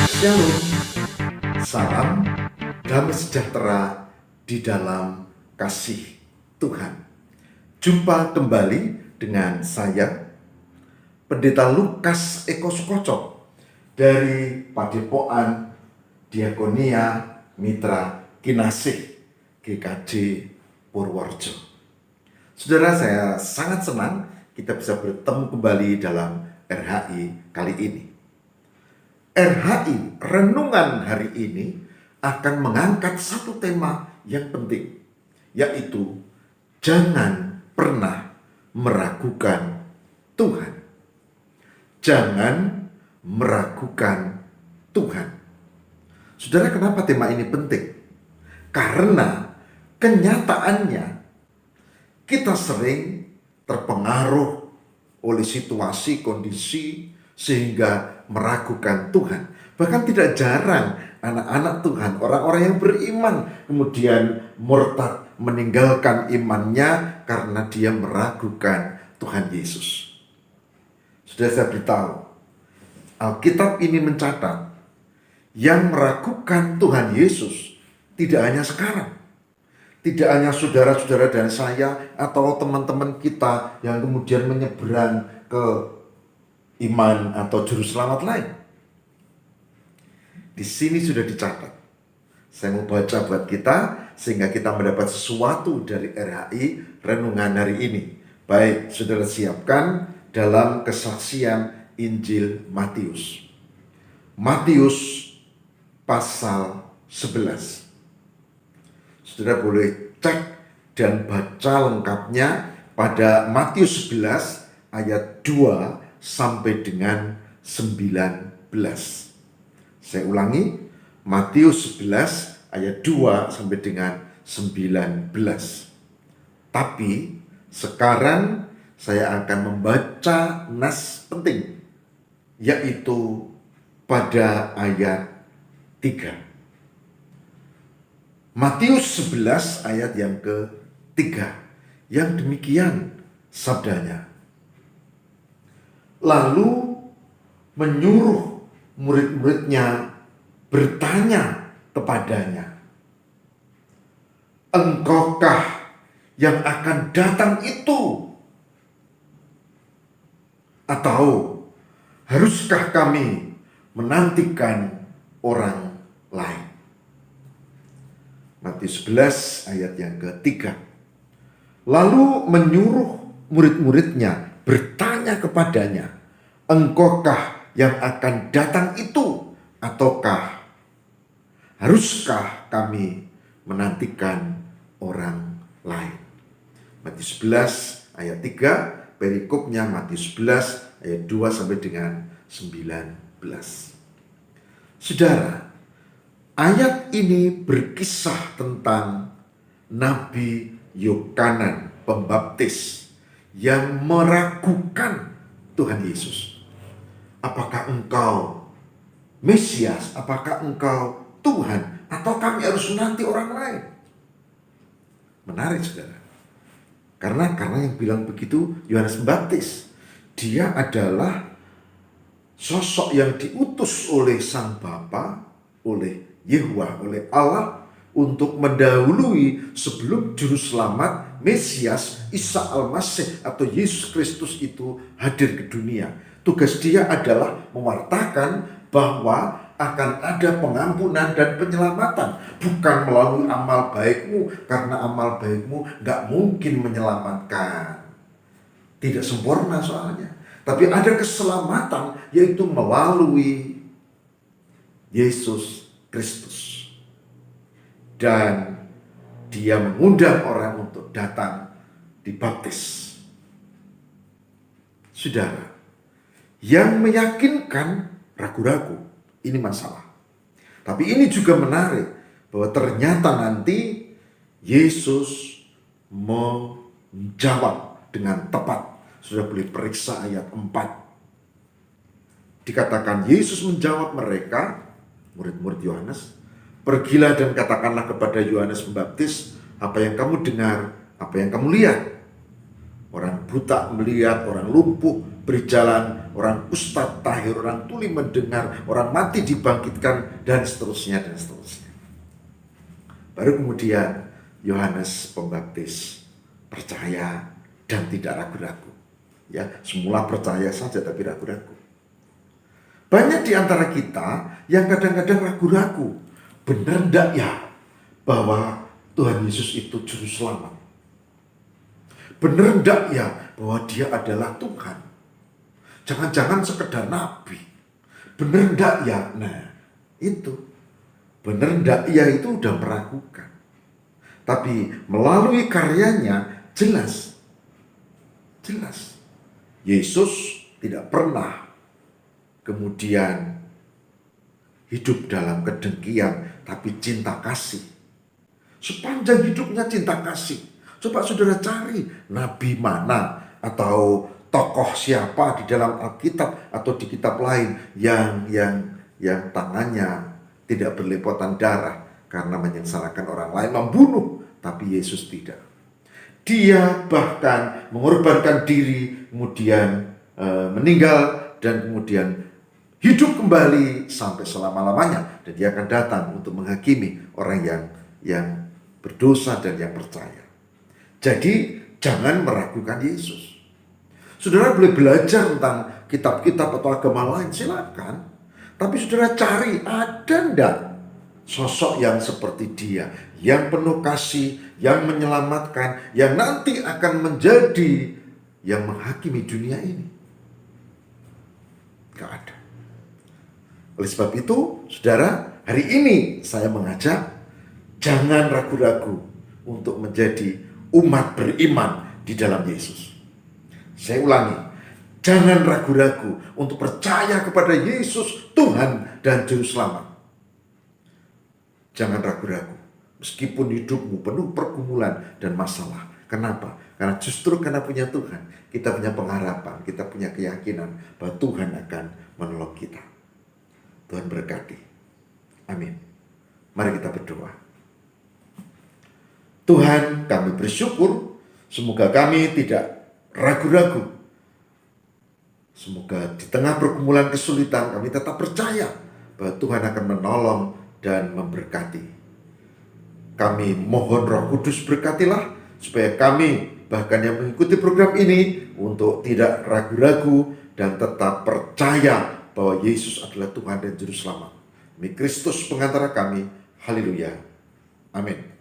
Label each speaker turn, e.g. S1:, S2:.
S1: Shalom, salam damai sejahtera di dalam kasih Tuhan. Jumpa kembali dengan saya, Pendeta Lukas Eko Sukoco dari Padepokan Diakonia Mitra Kinasih GKJ Purworejo. Saudara, saya sangat senang kita bisa bertemu kembali dalam RHI kali ini. RHI, renungan hari ini akan mengangkat satu tema yang penting, yaitu jangan pernah meragukan Tuhan. Jangan meragukan Tuhan. Saudara, kenapa tema ini penting? Karena kenyataannya kita sering terpengaruh oleh situasi, kondisi, sehingga meragukan Tuhan. Bahkan tidak jarang anak-anak Tuhan, orang-orang yang beriman, kemudian murtad, meninggalkan imannya karena dia meragukan Tuhan Yesus. Sudah saya beritahu, Alkitab ini mencatat, yang meragukan Tuhan Yesus tidak hanya sekarang, tidak hanya saudara-saudara dan saya atau teman-teman kita yang kemudian menyeberang ke iman atau juru selamat lain. Di sini sudah dicatat. Saya mau baca buat kita sehingga kita mendapat sesuatu dari RHI renungan hari ini. Baik, saudara siapkan dalam kesaksian Injil Matius. Matius pasal 11. Saudara boleh cek dan baca lengkapnya pada Matius 11 ayat 2 sampai dengan 19. Saya ulangi, Matius 11 ayat 2 sampai dengan 19. Tapi sekarang saya akan membaca nas penting, yaitu pada ayat 3. Matius 11 ayat yang ke-3. Yang demikian sabdanya. Lalu menyuruh murid-muridnya bertanya kepadanya, "Engkaukah yang akan datang itu? Atau haruskah kami menantikan orang lain?" Matius 11 ayat yang ke-3. Lalu menyuruh murid-muridnya bertanya kepadanya, "Engkaukah yang akan datang itu? Ataukah haruskah kami menantikan orang lain?" Matius 11 ayat 3, perikopnya Matius 11 ayat 2 sampai dengan 19. Saudara, ayat ini berkisah tentang Nabi Yohanes Pembaptis yang meragukan Tuhan Yesus. Apakah engkau Mesias? Apakah engkau Tuhan? Atau kami harus menanti orang lain? Menarik, saudara. Karena yang bilang begitu Yohanes Pembaptis. Dia adalah sosok yang diutus oleh Sang Bapa, oleh Yehuwa, oleh Allah, untuk mendahului sebelum juru selamat Mesias Isa Al-Masih atau Yesus Kristus itu hadir ke dunia. Tugas dia adalah mewartakan bahwa akan ada pengampunan dan penyelamatan, bukan melalui amal baikmu, karena amal baikmu gak mungkin menyelamatkan, tidak sempurna soalnya. Tapi ada keselamatan, yaitu melalui Yesus Kristus. Dan dia mengundang orang untuk datang dibaptis. Saudara, yang meyakinkan ragu-ragu, ini masalah. Tapi ini juga menarik, bahwa ternyata nanti Yesus menjawab dengan tepat. Sudah boleh periksa ayat 4. Dikatakan Yesus menjawab mereka, murid-murid Yohanes, "Pergilah dan katakanlah kepada Yohanes Pembaptis apa yang kamu dengar, apa yang kamu lihat. Orang buta melihat, orang lumpuh berjalan, orang ustadz tahir, orang tuli mendengar, orang mati dibangkitkan, dan seterusnya, dan seterusnya. Baru kemudian Yohanes Pembaptis percaya dan tidak ragu-ragu. Ya, semula percaya saja tapi ragu-ragu. Banyak di antara kita yang kadang-kadang ragu-ragu. Benar enggak ya bahwa Tuhan Yesus itu juru selamat? Benar enggak ya bahwa dia adalah Tuhan? Jangan-jangan sekedar nabi. Benar enggak ya? Nah, itu. Benar enggak ya itu udah meragukan. Tapi melalui karyanya jelas. Yesus tidak pernah kemudian hidup dalam kedengkian, tapi cinta kasih. Sepanjang hidupnya cinta kasih. Coba saudara cari nabi mana atau tokoh siapa di dalam Alkitab atau di kitab lain yang tangannya tidak berlepotan darah karena menyengsarakan orang lain, membunuh, tapi Yesus tidak. Dia bahkan mengorbankan diri, kemudian meninggal, dan kemudian hidup kembali sampai selama-lamanya. Dan dia akan datang untuk menghakimi orang yang berdosa dan yang percaya. Jadi jangan meragukan Yesus. Saudara boleh belajar tentang kitab-kitab atau agama lain, silakan. Tapi saudara cari, ada enggak sosok yang seperti dia, yang penuh kasih, yang menyelamatkan, yang nanti akan menjadi yang menghakimi dunia ini? Gak ada. Oleh sebab itu, saudara, hari ini saya mengajak, jangan ragu-ragu untuk menjadi umat beriman di dalam Yesus. Saya ulangi, jangan ragu-ragu untuk percaya kepada Yesus, Tuhan dan Juru Selamat. Jangan ragu-ragu, meskipun hidupmu penuh pergumulan dan masalah. Kenapa? Karena justru karena punya Tuhan, kita punya pengharapan, kita punya keyakinan bahwa Tuhan akan menolong kita. Tuhan berkati. Amin. Mari kita berdoa. Tuhan, kami bersyukur, semoga kami tidak ragu-ragu. Semoga di tengah pergumulan kesulitan kami tetap percaya bahwa Tuhan akan menolong dan memberkati. Kami mohon Roh Kudus berkatilah supaya kami bahkan yang mengikuti program ini untuk tidak ragu-ragu dan tetap percaya bahwa Yesus adalah Tuhan dan Juru Selamat. Demi Kristus pengantara kami. Haleluya. Amin.